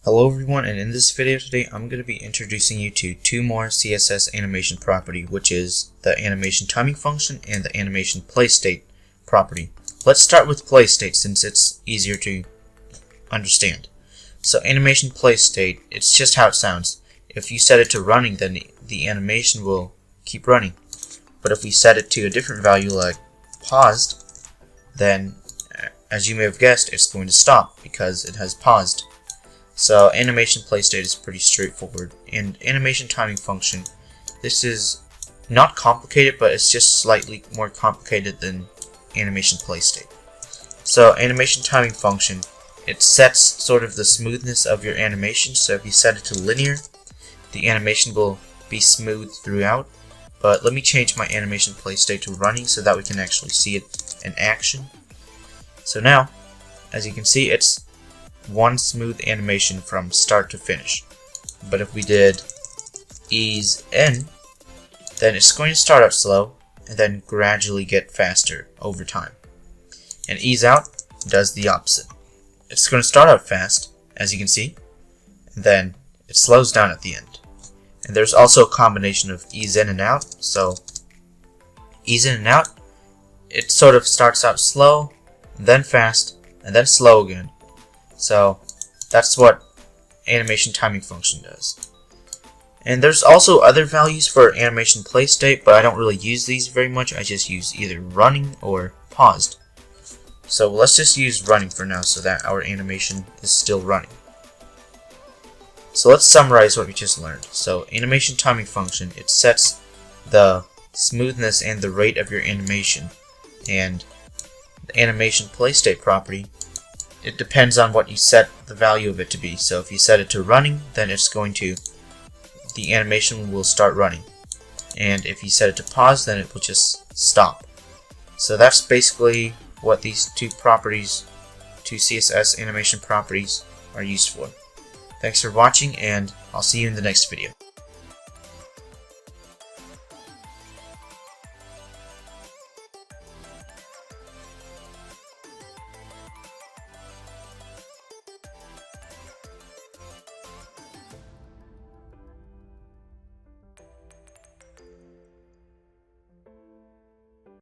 Hello everyone, and in this video today I'm going to be introducing you to two more CSS animation property, which is the animation timing function and the animation play state property. Let's start with play state since it's easier to understand. So animation play state, it's just how it sounds. If you set it to running, then the animation will keep running. But if we set it to a different value like paused, then as you may have guessed, it's going to stop because it has paused. So animation play state is pretty straightforward. And animation timing function, this is not complicated, but it's just slightly more complicated than animation play state. So animation timing function, it sets sort of the smoothness of your animation. So if you set it to linear, the animation will be smooth throughout. But let me change my animation play state to running so that we can actually see it in action. So now, as you can see, it's one smooth animation from start to finish. But if we did ease in, then it's going to start out slow and then gradually get faster over time. And ease out does the opposite. It's going to start out fast, as you can see, and then it slows down at the end. And there's also a combination of ease in and out. So ease in and out, it sort of starts out slow, and then fast, and then slow again. So that's what animation timing function does. And there's also other values for animation play state, but I don't really use these very much. I just use either running or paused. So let's just use running for now so that our animation is still running. So let's summarize what we just learned. So animation timing function, it sets the smoothness and the rate of your animation. And the animation play state property, it depends on what you set the value of it to be. So if you set it to running, then the animation will start running. And if you set it to pause, then it will just stop. So that's basically what these two CSS animation properties are used for. Thanks for watching, and I'll see you in the next video.